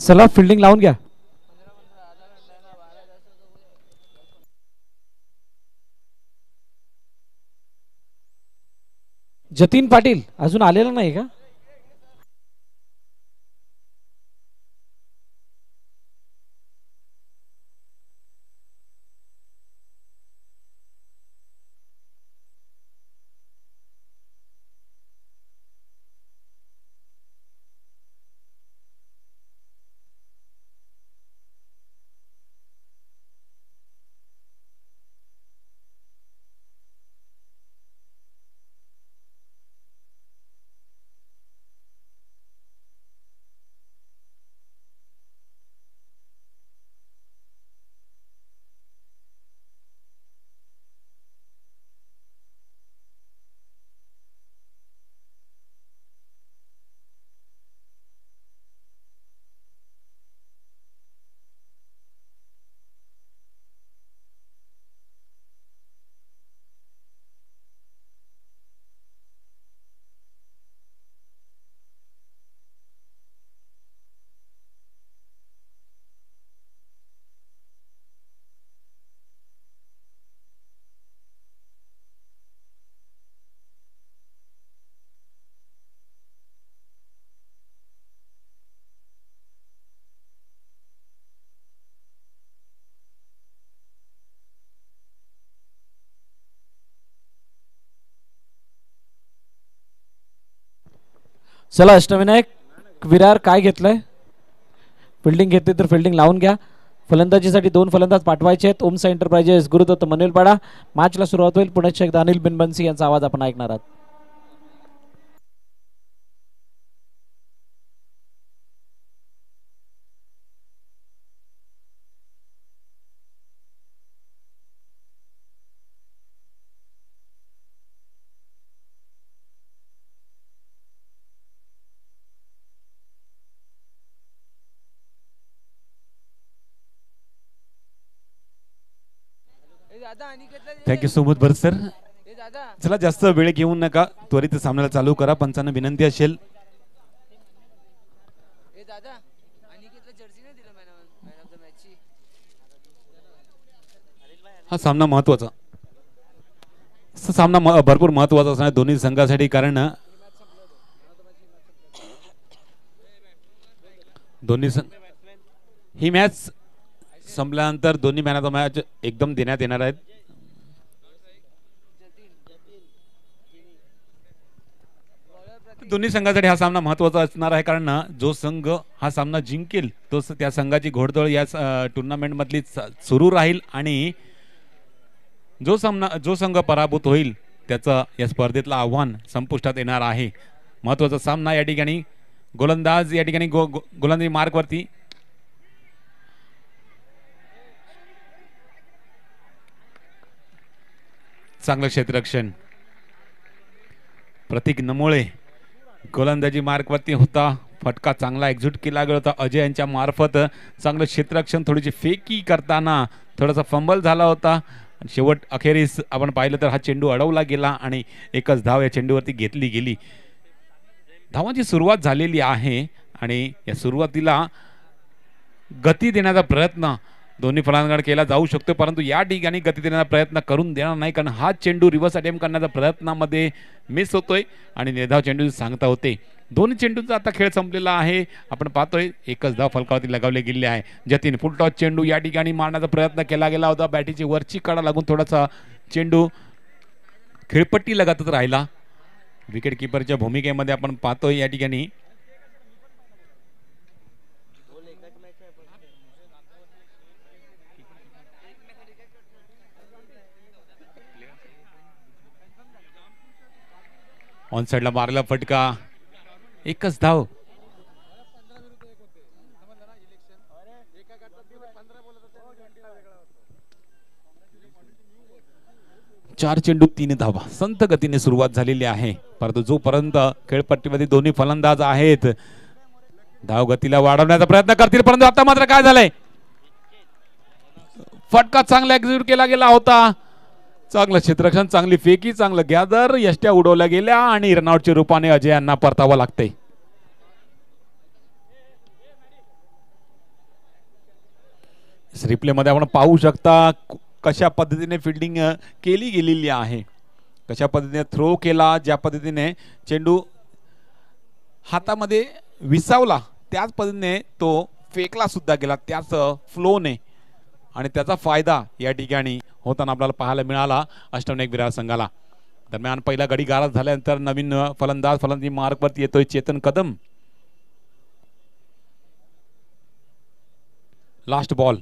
चला फिल्डिंग लावून घ्या. जतीन पाटील अजून आलेला नाही का? चला अष्टविनायक विरार काय घेतलंय? फिल्डिंग घेतली तर फिल्डिंग लावून घ्या. फलंदाजीसाठी 2 फलंदाज पाठवायचे आहेत. ओमसा एंटरप्राइजेस गुरुदत्त मनवेलपाडा. मॅचला सुरुवात होईल. पुण्याच्या एकदा अनिल बिनबन्सी यांचा आवाज आपण ऐकणार आहात. थँक्यू सो मच भरत सर. चला जास्त वेळ घेऊ नका, त्वरित सामन्याला चालू करा. पंचांना विनंती असेल. हा सामना महत्वाचा, सामना भरपूर महत्वाचा असणार दोन्ही संघासाठी, कारण दोन्ही ही मॅच संपल्यानंतर दोन्ही मॅन ऑफ द मॅच एकदम देण्यात येणार आहेत. दोन्ही संघासाठी हा सामना महत्त्वाचा असणार आहे, कारण जो संघ हा सामना जिंकेल तो त्या संघाची घोडदौड या टुर्नामेंट मधली सुरू राहील आणि जो संघ पराभूत होईल त्याचं या स्पर्धेतलं आव्हान संपुष्टात येणार आहे. महत्त्वाचा सामना या ठिकाणी. गोलंदाज या ठिकाणी गोलंदाजी मार्कवरती. चांगलं क्षेत्ररक्षण. प्रतीक नमोळे गोलंदाजी मार्कवरती होता. फटका चांगला एक्झिक्यूट केला गेला होता अजय यांच्या मार्फत. चांगलं क्षेत्ररक्षण. थोडीशी फेकी करताना थोडासा फंबल झाला होता. शेवट अखेरीस आपण पाहिलं तर हा चेंडू अडवला गेला आणि एकच धाव या चेंडूवरती घेतली गेली. धावांची सुरुवात झालेली आहे आणि या सुरुवातीला गती देण्याचा प्रयत्न दोन्ही फलंदाजांकडे केला जाऊ शकतो, परंतु या ठिकाणी गती देण्याचा प्रयत्न करून देणार नाही, कारण हा चेंडू रिव्हर्स अटेम्प्ट करण्याच्या प्रयत्नामध्ये मिस होतोय आणि निर्धाव चेंडू सांगता होते. दोन्ही चेंडूंचा आता खेळ संपलेला आहे. आपण पाहतोय एकच धाव फलकावरती लगावले गेले आहे. जतीन फुल टॉस चेंडू या ठिकाणी मारण्याचा प्रयत्न केला गेला होता. बॅटीची वरची कडा लागून थोडासा चेंडू खेळपट्टी लगतच राहिला. विकेट किपरच्या भूमिकेमध्ये आपण पाहतोय या ठिकाणी ऑन साइडला मारला फटका. एकच धाव. चार चेंडू 3 धावा. संत गतीने सुरुवात झालेली आहे, परंतु जोपर्यंत खेळपट्टीमध्ये दोन्ही फलंदाज आहेत धाव गतीला वाढवण्याचा प्रयत्न करतील, परंतु आता मात्र काय झालंय, फटका चांगला एक्झिक्यूट केला गेला होता. चांगलं क्षेत्ररक्षण, चांगली फेकी, चांगलं गॅदर, यष्ट्या उडवल्या गेल्या आणि रनआउटच्या रूपाने अजय यांना परतावं लागतंय. रिप्ले मध्ये आपण पाहू शकता कशा पद्धतीने फिल्डिंग केली गेलेली आहे, कशा पद्धतीने थ्रो केला, ज्या पद्धतीने चेंडू हातामध्ये विसावला त्याच पद्धतीने तो फेकला सुद्धा गेला, त्याच फ्लोने, आणि त्याचा फायदा या ठिकाणी होताना आपल्याला पाहायला मिळाला अष्टविनायक विरार संघाला. दरम्यान पहिला गडी गारद झाल्यानंतर नवीन फलंदाजी मार्कवरती येतोय Chetan Kadam. Last ball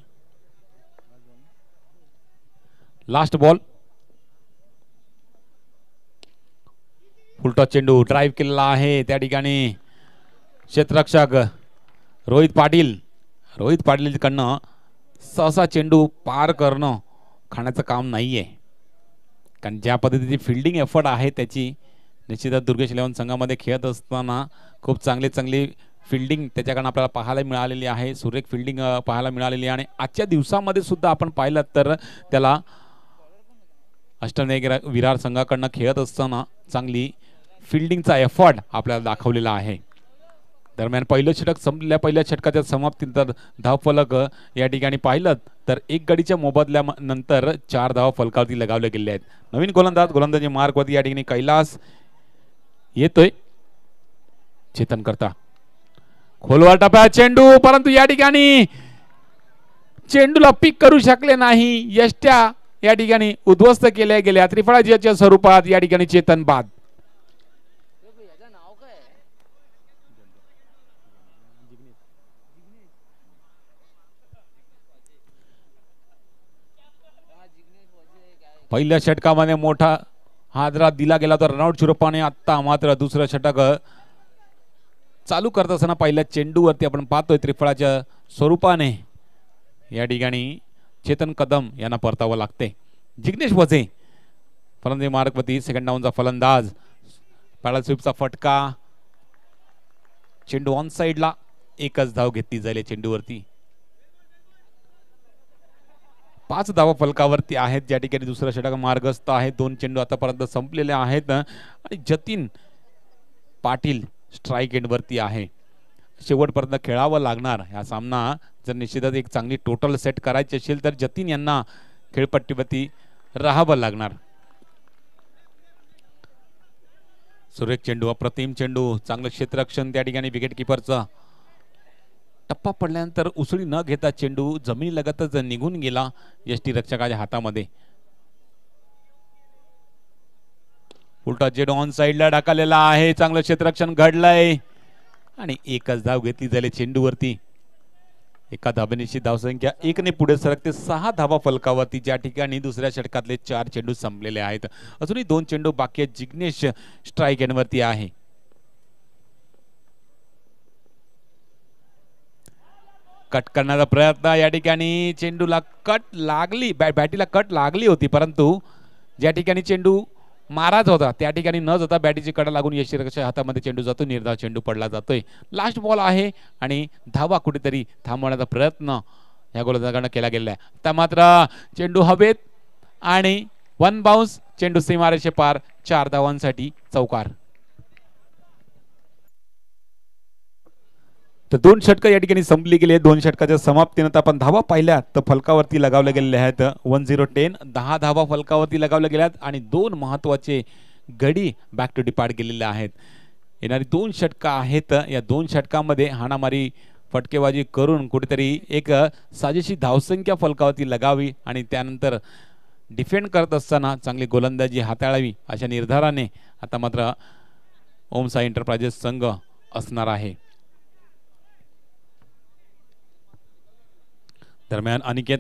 full toss चेंडू ड्राईव्ह केलेला आहे त्या ठिकाणी क्षेत्ररक्षक रोहित पाटीलकडनं सहसा चेंडू पार करणं खाण्याचं काम नाहीये, कारण ज्या पद्धतीची फिल्डिंग एफर्ट आहे त्याची निश्चितच दुर्गेश इलेव्हन संघामध्ये खेळत असताना खूप चांगली फिल्डिंग त्याच्याकडनं आपल्याला पाहायला मिळालेली आहे, सुरेख फिल्डिंग पाहायला मिळालेली आहे. आणि आजच्या दिवसामध्ये सुद्धा आपण पाहिलं तर त्याला अष्टविनायक विरार संघाकडनं खेळत असताना चांगली फिल्डिंगचा एफर्ट आपल्याला दाखवलेला आहे. दरम्यान पहिलं षटक संपलेल्या पहिल्या षटकाच्या समाप्तीनंतर धावफलक या ठिकाणी पाहिलं तर एक गडीच्या मोबदल्यानंतर 4 धावा फलकावरती लगावले गेले आहेत. नवीन गोलंदाजी मार्कवरती या ठिकाणी कैलास येतोय. चेतन करता खोलवर टप्प्यात चेंडू, परंतु या ठिकाणी चेंडूला पिक करू शकले नाही, यष्ट्या या ठिकाणी उद्ध्वस्त केल्या गेल्या. त्रिफळाच्या स्वरूपात या ठिकाणी चेतन बाद. पहिल्या षटकामध्ये मोठा हादरा दिला गेला तर रनआउट रूपाने. आता मात्र दुसरं षटक चालू करत असताना पहिल्या चेंडूवरती आपण पाहतोय त्रिफळाच्या स्वरूपाने या ठिकाणी चेतन कदम यांना परतावं लागते. जिग्नेश वझे फलंदाजी मार्कवरती सेकंड डाऊनचा फलंदाज, पॅडल स्वीपचा फटका, चेंडू ऑन साइडला, एकच धाव घेतली जाईल चेंडूवरती. 5 धावा फलकावरती आहेत, ज्या ठिकाणी दुसरा षटक मार्गस्थ आहे. 2 चेंडू आतापर्यंत संपलेले आहेत आणि जतीन पाटील स्ट्राईक एंडवरती आहे. शेवटपर्यंत खेळावं लागणार हा सामना. जर निश्चितच एक चांगली टोटल सेट करायची असेल तर जतीन यांना खेळपट्टीवरती राहावं लागणार. सुरेख चेंडू, अप्रतिम चेंडू, चांगलं क्षेत्ररक्षण त्या ठिकाणी विकेट किपरचा. टप्पा पडल्यानंतर उसळी न घेता चेंडू जमिनीलगतच निघून गेला यष्टीरक्षकाच्या हातामध्ये. उलटा चेंडू ऑन साइडला ढकललेला आहे, चांगलं क्षेत्ररक्षण घडलंय आणि एकच धाव घेतली जाईल चेंडूवरती. एका धाबेची धावसंख्या 1 ने पुढे सरकते 6 धावा फलकावरती, ज्या ठिकाणी दुसऱ्या षटकातले 4 चेंडू संपलेले आहेत. अजूनही 2 चेंडू बाकी आहेत. जिग्नेश स्ट्राईक एंडवरती आहे. कट करण्याचा प्रयत्न, या ठिकाणी चेंडूला कट लागली, बॅटीला कट लागली होती, परंतु ज्या ठिकाणी चेंडू माराच होता त्या ठिकाणी न जाता बॅटीची कडा लागून यष्टीरक्षकाच्या हातामध्ये चेंडू जातो. निर्धाव चेंडू पडला जातोय. लास्ट बॉल आहे आणि धावा कुठेतरी थांबवण्याचा प्रयत्न या गोलंदाजाकडून केला गेला आहे. आता मात्र चेंडू हवेत आणि 1 बाउन्स, चेंडू सीमारेषे पार, 4 धावांसाठी चौकार. तर 2 षटक या ठिकाणी संपली गेली आहेत. 2 षटकाच्या समाप्तीनंतर आपण धावा पाहिल्या तर फलकावरती लगावले गेलेले आहेत 10-10. 10 धावा फलकावरती लगावल्या गेल्यात आणि 2 महत्वाचे गडी बॅक टू डिपार्ट गेलेले आहेत. येणारी 2 षटक आहेत. या 2 षटकामध्ये हाणामारी फटकेबाजी करून कुठेतरी एक साजेशी धावसंख्या फलकावरती लगावी आणि त्यानंतर डिफेंड करत असताना चांगली गोलंदाजी हाताळावी अशा निर्धाराने आता मात्र ओम साई एंटरप्राइजेस संघ असणार आहे. दरम्यान अनिकेत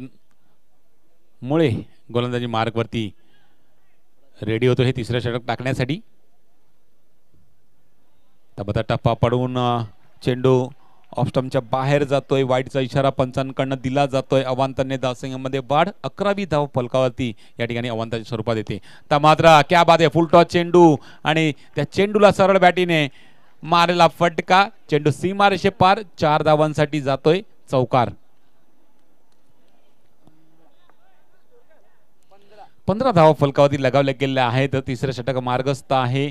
मुळे गोलंदाजी मार्गवरती रेडी होतो हे तिसरं षटक टाकण्यासाठी. तबता टप्पा पडून चेंडू ऑफस्टंपच्या बाहेर जातोय. वाईटचा इशारा पंचांकडनं दिला जातोय. अवांतरने धावसंख्येमध्ये वाढ, 11वी धाव फलकावरती या ठिकाणी अवांतराच्या स्वरूपात येते. तर मात्र क्या बात आहे, फुल टॉस चेंडू आणि त्या चेंडूला सरळ बॅटीने मारलेला फटका, चेंडू सीमारेषे पार, 4 धावांसाठी जातोय चौकार. 15 धावा फलकावरती लगावल्या गेलेल्या आहेत. तिसऱ्या षटक मार्गस्थ आहे.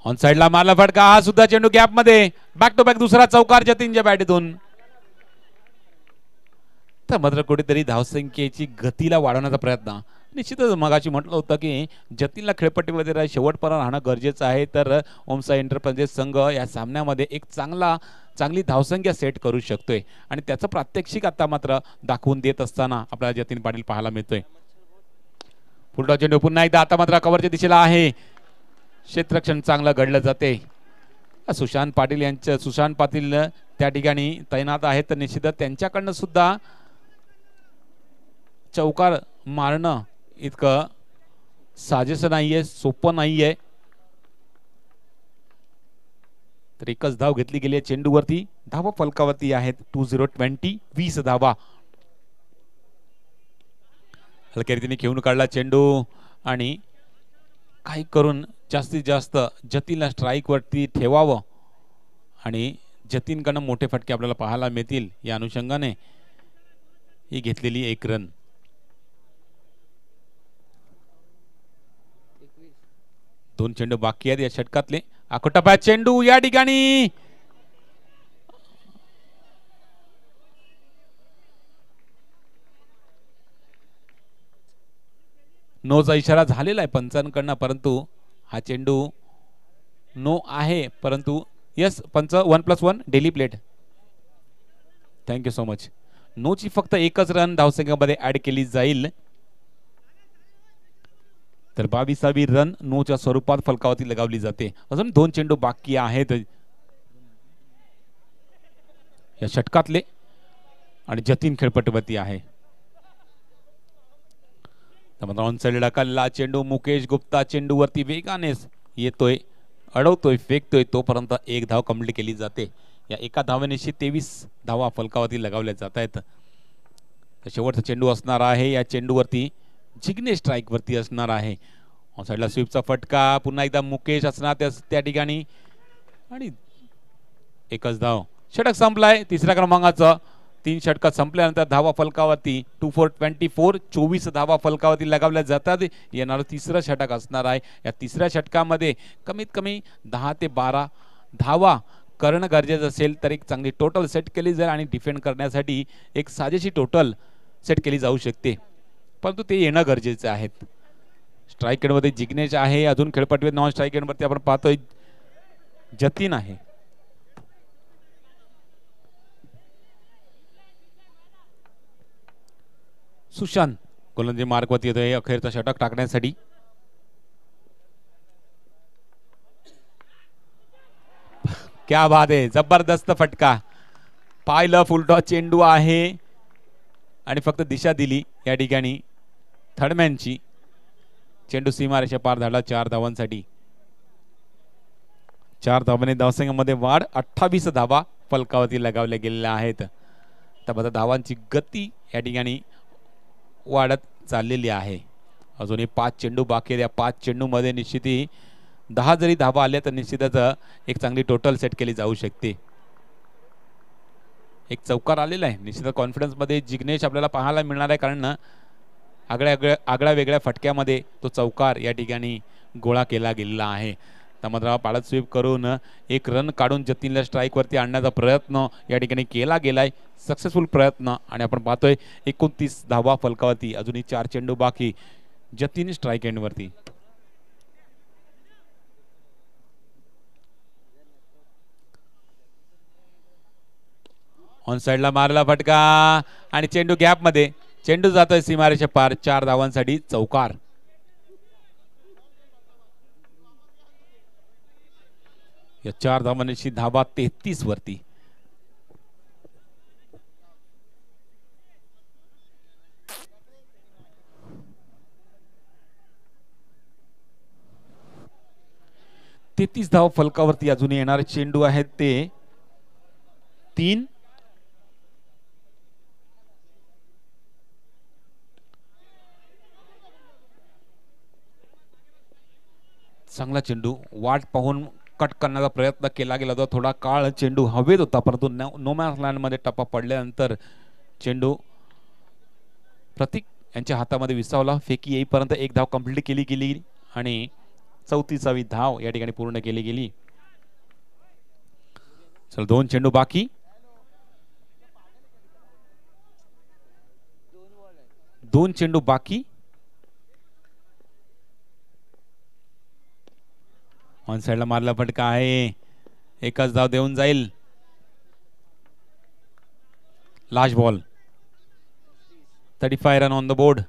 ऑन साइडला मारला फटका. हा सुद्धा चेंडू गॅप मध्ये. बॅक टू बॅक दुसरा चौकार जतीनच्या बॅटीतून. तर मात्र कुठेतरी धावसंख्येची गतीला वाढवण्याचा प्रयत्न. निश्चितच मगाशी म्हटलं होतं की जतीनला खेळपट्टीमध्ये शेवटपर्यंत राहणं गरजेचं आहे. तर ओमसाई एंटरप्राइजेस संघ या सामन्यामध्ये एक चांगली धावसंख्या सेट करू शकतोय आणि त्याचं प्रात्यक्षिक आता मात्र दाखवून देत असताना आपल्याला जतीन पाटील पाहायला मिळतोय. फुलटॉस चेंडू पुन्हा एकदा आता मात्र कव्हरच्या दिशेला आहे. क्षेत्ररक्षण चांगलं घडलं जाते. सुशांत पाटील त्या ठिकाणी तैनात आहेत. तर निश्चितच त्यांच्याकडनं सुद्धा चौकार मारणं इतकं साजेसं नाहीये, सोपं नाहीये. तर एकच धाव घेतली गेली आहे चेंडूवरती. धावा फलकावरती आहेत 20-20 20 धावा. हलक्या रीतीने खेळून काढला चेंडू आणि काही करून जास्तीत जास्त जतीनला स्ट्राईक वरती ठेवावं आणि जतीनकडनं मोठे फटके आपल्याला पाहायला मिळतील या अनुषंगाने ही घेतलेली एक रन. दोन चेंडू बाकी आहेत या षटकातले. आखोटप्यात चेंडू या ठिकाणी नोचा इशारा झालेला आहे पंचांकडनं, परंतु हा चेंडू नो आहे. परंतु yes punch 1+1 daily plate. Thank you so much. नोची फक्त एकच रन धावसंख्येमध्ये ऍड केली जाईल. तर 22वी रन नोच्या स्वरूपात फलकावरती लगावली जाते. अजून दोन चेंडू बाकी आहेत या षटकातले आणि जतीन खेळपट्टीवरती आहे. ऑन साइड ढकलला चेंडू. मुकेश गुप्ता चेंडूवरती वेगाने येतोय, अडवतोय, फेकतोय. तोपर्यंत एक धाव कंप्लीट केली जाते. या एका धावेनिशी 23 धावा फलकावरती लगावल्या जात आहेत. तर शेवटचा चेंडू असणार आहे. या चेंडूवरती जिग्नेश स्ट्राईक वरती असणार आहे. ऑन साइडला स्वीपचा फटका. पुन्हा एकदा मुकेश असणार त्या ठिकाणी आणि एकच धाव. षटक संपलाय तिसऱ्या क्रमांकाचं. 3 षटकात संपल्यानंतर धावा फलकावरती 2-4-24 24 धावा फलकावरती लगावल्या जातात. येणारं तिसरं षटक असणार आहे. या तिसऱ्या षटकामध्ये कमीत कमी 10 ते 12 धावा करणं गरजेचं असेल तर एक चांगली टोटल सेट केली जाईल आणि डिफेंड करण्यासाठी एक साजेशी टोटल सेट केली जाऊ शकते. परंतु ते येणं गरजेचं आहे. स्ट्राईक एंडमध्ये जिग्नेश आहे. अजून खेळपट्टीवर नॉन स्ट्राईक एंडवरती आपण पाहतोय जतीन आहे. सुशांत गोलंदाजी मार्गवरती येतोय अखेरचा षटक टाकण्यासाठी. क्या बात आहे. जबरदस्त फटका. पाहिलं फुलटॉस चेंडू आहे आणि फक्त दिशा दिली या ठिकाणी थर्डमॅनची. चेंडू सीमारेषा पार धाडला 4 धावांसाठी. 4 धावांनी धावसंख्येमध्ये वाढ. 28 धावा फलकावरती लगावल्या गेलेल्या आहेत. तर धावांची गती या ठिकाणी वाढत चाललेली आहे. अजूनही 5 चेंडू बाकी आहेत. या 5 चेंडू मध्ये निश्चित 10 जरी धावा आल्या तर निश्चितच एक चांगली टोटल सेट केली जाऊ शकते. एक चौकार आलेला आहे. निश्चित कॉन्फिडन्स मध्ये जिग्नेश आपल्याला पाहायला मिळणार आहे, कारण आगळ्या वेगळ्या फटक्यामध्ये तो चौकार या ठिकाणी गोळा केला गेलेला आहे. त्यामध्ये पाळत स्वीप करून एक रन काढून जतीनला स्ट्राईक वरती आणण्याचा प्रयत्न या ठिकाणी केला गेलाय. सक्सेसफुल प्रयत्न आणि आपण पाहतोय 29 धावा फलकावरती. अजूनही 4 चेंडू बाकी. जतीन स्ट्राईक एंड वरती. ऑन साइडला मारला फटका आणि चेंडू गॅप मध्ये. चेंडू जातोय सीमारेषा पार. 4 धावांसाठी चौकार. या 4 धावांची धावा 33 वरती. तेहतीस धाव फलकावरती अजून येणारे चेंडू आहेत ते 3 चांगला चेंडू वाट पाहून कट करण्याचा प्रयत्न केला गेला होता. थोडा काळ चेंडू हवेत होता, परंतु नो मॅन्स लँडमध्ये टप्पा पडल्यानंतर चेंडू प्रतीक यांच्या हातामध्ये विसावला. फेकी येईपर्यंत एक धाव कंप्लीट केली गेली आणि 34वी धाव या ठिकाणी पूर्ण केली गेली. चल 2 चेंडू बाकी. 2 चेंडू बाकी. ऑन साइडला मारला फटका आहे. एकच धाव देऊन जाईल. Last ball. 35 run on the board.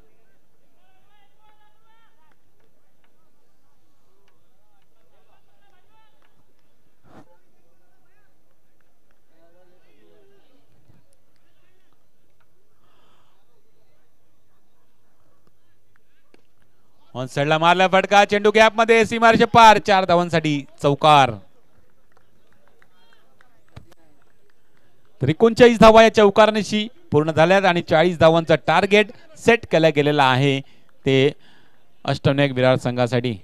On साइडला मारला फटका. चेंडू गॅप मध्ये सीमारेषे पार. 4 धावांसाठी चौकार. तर 39 धावा या चौकारनिशी पूर्ण झाल्यात आणि 40 धावांचा टार्गेट सेट केला गेलेला आहे ते अष्टविनायक विरार संघासाठी.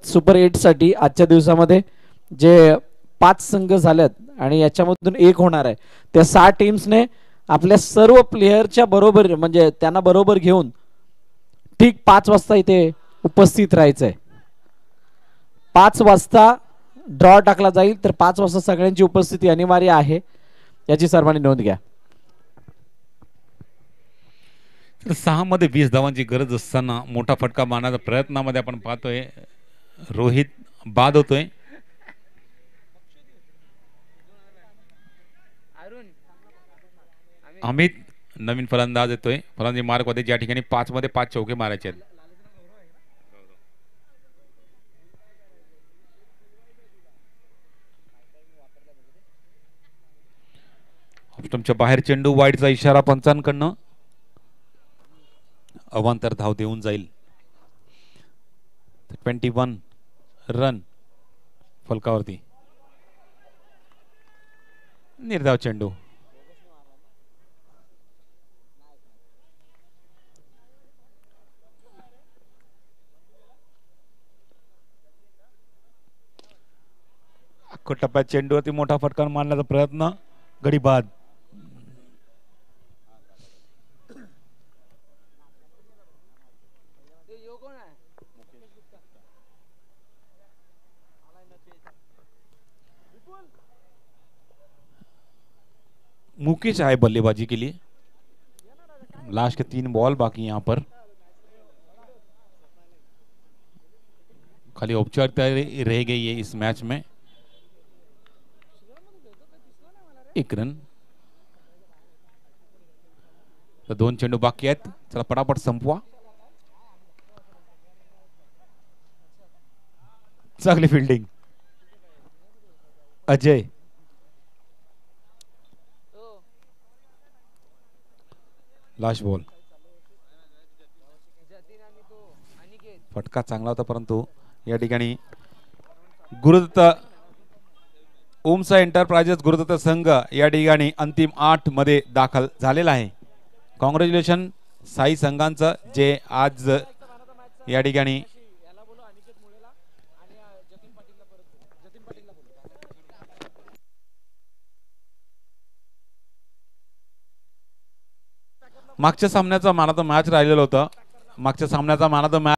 सुपर 8 साठी आजच्या दिवसामध्ये जे 5 संघ झालेत आणि याच्यामधून एक होणार आहे. त्या 6 टीम्सने आपल्या सर्व प्लेयरच्या बरोबर म्हणजे त्यांना बरोबर घेऊन ठीक 5 वाजता इथे उपस्थित राहायचंय. 5 वाजता ड्रॉ टाकला जाईल तर 5 वाजता सगळ्यांची उपस्थिती अनिवार्य आहे याची सर्वांनी नोंद घ्या. तर 6 मध्ये 20 धावांची गरज असताना मोठा फटका मारण्याच्या प्रयत्नामध्ये आपण पाहतोय रोहित बाद होतोय. अमित नवीन फलंदाज येतोय. फलंदाजी मार्क मध्ये ज्या ठिकाणी 5 मध्ये 5 चौके मारायचे आहेत. ऑफस्टंपच्या बाहेर चेंडू वाईडचा इशारा पंचांकडनं. अवांतर धाव देऊन जाईल. 21 रन फलकावरती. निर्धाव चेंडू. टप्प्यात चेंडूवरती मोठा फटका मारण्याचा प्रयत्न. गडी बाद. मुकेश आए बल्लेबाजी के लिए. लास्ट के 3 बॉल बाकी यहाँ पर. खाली औपचारिकता रह गई है इस मैच में. 1 रन. तर 2 चेंडू बाकी आहेत. चला पटापट संपवा. चांगली फिल्डिंग. अजय. Last ball. फटका चांगला होता परंतु या ठिकाणी गुरुदत्त ओमसा एंटरप्राइजेस गुरुदत्त संघ या ठिकाणी अंतिम 8 मध्ये दाखल झालेला आहे. कॉंग्रॅच्युलेशन साई संघांचं जे आज या ठिकाणी मागच्या सामन्याचा मॅन ऑफ द मॅच राहिलेलं होतं. मागच्या सामन्याचा मॅन ऑफ द मॅच